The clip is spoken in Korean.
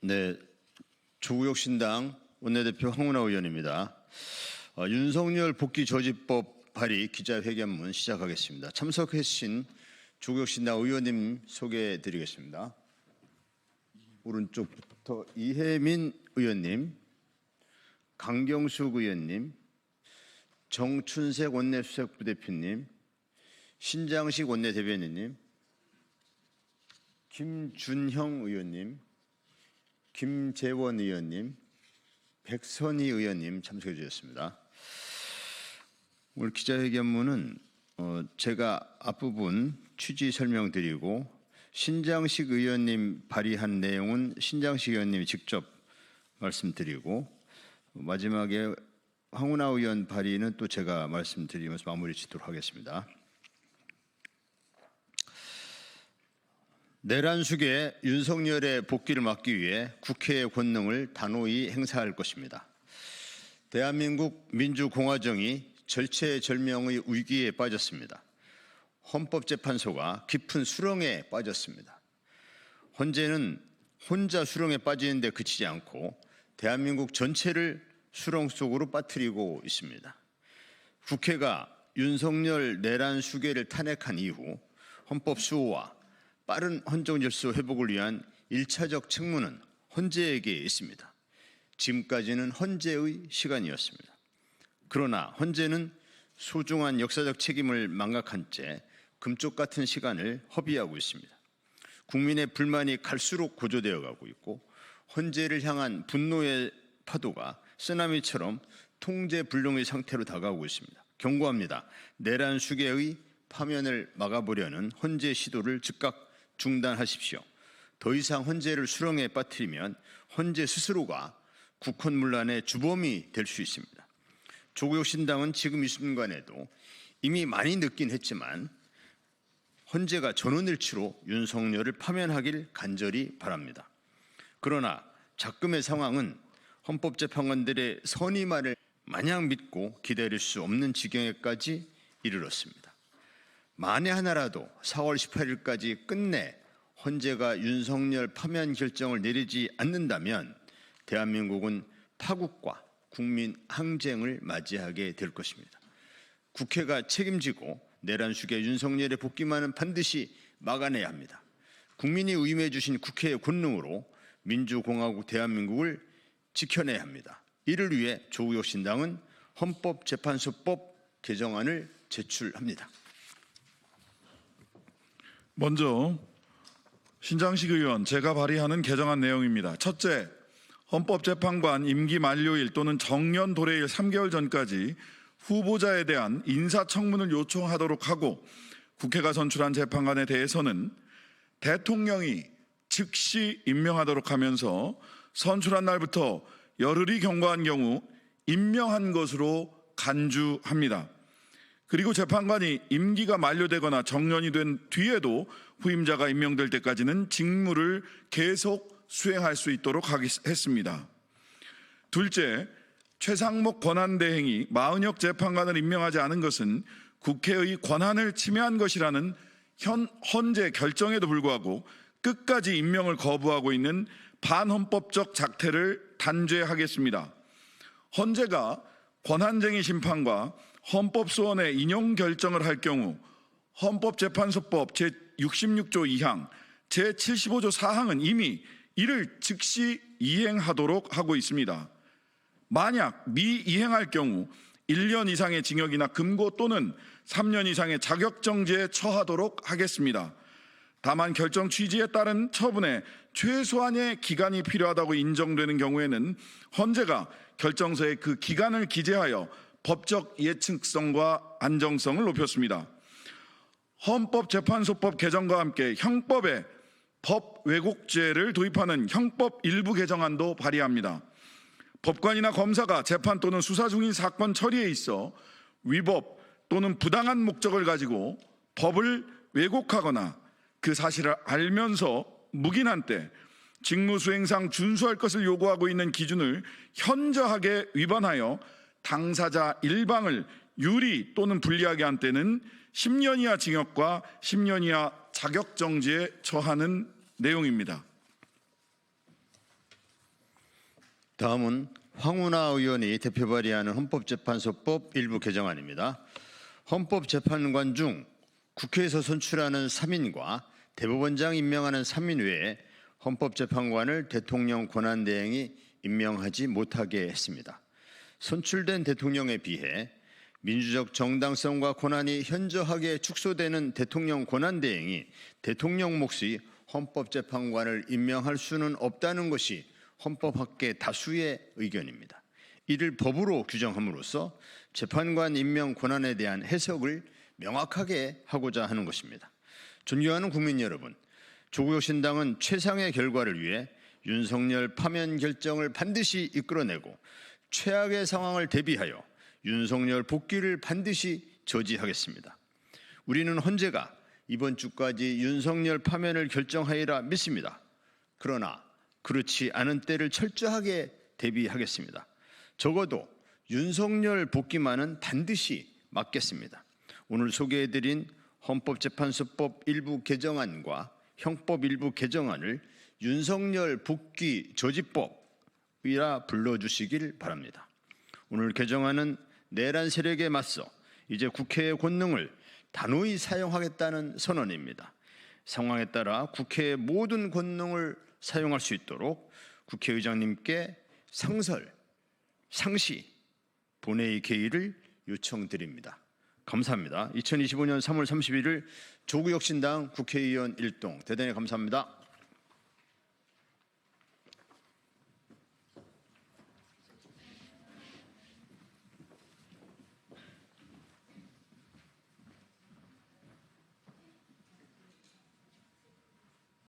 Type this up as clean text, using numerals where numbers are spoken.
네, 조국혁신당 원내대표 황운하 의원입니다. 윤석열 복귀 저지법 발의 기자회견문 시작하겠습니다. 참석해 주신 조국혁신당 의원님 소개해드리겠습니다. 오른쪽부터 이혜민 의원님, 강경숙 의원님, 정춘색 원내수석부대표님, 신장식 원내대변인님, 김준형 의원님, 김재원 의원님, 백선희 의원님 참석해 주셨습니다. 오늘 기자회견문은 제가 앞부분 취지 설명드리고 신장식 의원님 발의한 내용은 신장식 의원님이 직접 말씀드리고 마지막에 황운하 의원 발의는 또 제가 말씀드리면서 마무리 짓도록 하겠습니다. 내란숙의 윤석열의 복귀를 막기 위해 국회의 권능을 단호히 행사할 것입니다. 대한민국 민주공화정이 절체절명의 위기에 빠졌습니다. 헌법재판소가 깊은 수렁에 빠졌습니다. 헌재는 혼자 수렁에 빠지는데 그치지 않고 대한민국 전체를 수렁 속으로 빠뜨리고 있습니다. 국회가 윤석열 내란 수괴를 탄핵한 이후 헌법 수호와 빠른 헌정 질서 회복을 위한 1차적 책무는 헌재에게 있습니다. 지금까지는 헌재의 시간이었습니다. 그러나 헌재는 소중한 역사적 책임을 망각한 채 금쪽 같은 시간을 허비하고 있습니다. 국민의 불만이 갈수록 고조되어 가고 있고 헌재를 향한 분노의 파도가 쓰나미처럼 통제불능의 상태로 다가오고 있습니다. 경고합니다. 내란 수괴의 파면을 막아보려는 헌재 시도를 즉각 중단하십시오. 더 이상 헌재를 수렁에 빠뜨리면 헌재 스스로가 국헌문란의 주범이 될 수 있습니다. 조국혁신당은 지금 이 순간에도 이미 많이 늦긴 했지만 헌재가 전원일치로 윤석열을 파면하길 간절히 바랍니다. 그러나 작금의 상황은 헌법재판관들의 선의말을 마냥 믿고 기다릴 수 없는 지경에까지 이르렀습니다. 만에 하나라도 4월 18일까지 끝내 헌재가 윤석열 파면 결정을 내리지 않는다면 대한민국은 파국과 국민 항쟁을 맞이하게 될 것입니다. 국회가 책임지고 내란 수괴 윤석열의 복귀만은 반드시 막아내야 합니다. 국민이 의임해 주신 국회의 권능으로 민주공화국 대한민국을 지켜내야 합니다. 이를 위해 조국혁신당은 헌법재판소법 개정안을 제출합니다. 먼저 신장식 의원, 제가 발의하는 개정안 내용입니다. 첫째, 헌법재판관 임기 만료일 또는 정년 도래일 3개월 전까지 후보자에 대한 인사청문을 요청하도록 하고 국회가 선출한 재판관에 대해서는 대통령이 즉시 임명하도록 하면서 선출한 날부터 열흘이 경과한 경우 임명한 것으로 간주합니다. 그리고 재판관이 임기가 만료되거나 정년이 된 뒤에도 후임자가 임명될 때까지는 직무를 계속 수행할 수 있도록 했습니다. 둘째, 최상목 권한대행이 마은혁 재판관을 임명하지 않은 것은 국회의 권한을 침해한 것이라는 헌재 결정에도 불구하고 끝까지 임명을 거부하고 있는 반헌법적 작태를 단죄하겠습니다. 헌재가 권한쟁의 심판과 헌법소원의 인용 결정을 할 경우 헌법재판소법 제66조 2항, 제75조 4항은 이미 이를 즉시 이행하도록 하고 있습니다. 만약 미이행할 경우 1년 이상의 징역이나 금고 또는 3년 이상의 자격정지에 처하도록 하겠습니다. 다만 결정 취지에 따른 처분에 최소한의 기간이 필요하다고 인정되는 경우에는 헌재가 결정서에 그 기간을 기재하여 법적 예측성과 안정성을 높였습니다. 헌법재판소법 개정과 함께 형법에 법 왜곡죄를 도입하는 형법 일부 개정안도 발의합니다. 법관이나 검사가 재판 또는 수사 중인 사건 처리에 있어 위법 또는 부당한 목적을 가지고 법을 왜곡하거나 그 사실을 알면서 묵인한 때 직무수행상 준수할 것을 요구하고 있는 기준을 현저하게 위반하여 당사자 일방을 유리 또는 불리하게 한 때는 10년 이하 징역과 10년 이하 자격정지에 처하는 내용입니다. 다음은 황운하 의원이 대표 발의하는 헌법재판소법 일부 개정안입니다. 헌법재판관 중 국회에서 선출하는 3인과 대법원장 임명하는 3인 외에 헌법재판관을 대통령 권한대행이 임명하지 못하게 했습니다. 선출된 대통령에 비해 민주적 정당성과 권한이 현저하게 축소되는 대통령 권한대행이 대통령 몫의 헌법재판관을 임명할 수는 없다는 것이 헌법학계 다수의 의견입니다. 이를 법으로 규정함으로써 재판관 임명 권한에 대한 해석을 명확하게 하고자 하는 것입니다. 존경하는 국민 여러분, 조국혁신당은 최상의 결과를 위해 윤석열 파면 결정을 반드시 이끌어내고 최악의 상황을 대비하여 윤석열 복귀를 반드시 저지하겠습니다. 우리는 헌재가 이번 주까지 윤석열 파면을 결정하리라 믿습니다. 그러나 그렇지 않은 때를 철저하게 대비하겠습니다. 적어도 윤석열 복귀만은 반드시 막겠습니다. 오늘 소개해드린 헌법재판소법 일부 개정안과 형법 일부 개정안을 윤석열 복귀 저지법이라 불러주시길 바랍니다. 오늘 개정안은 내란 세력에 맞서 이제 국회의 권능을 단호히 사용하겠다는 선언입니다. 상황에 따라 국회의 모든 권능을 사용할 수 있도록 국회의장님께 상시 본회의 개의를 요청드립니다. 감사합니다. 2025년 3월 31일 조국혁신당 국회의원 일동 대단히 감사합니다.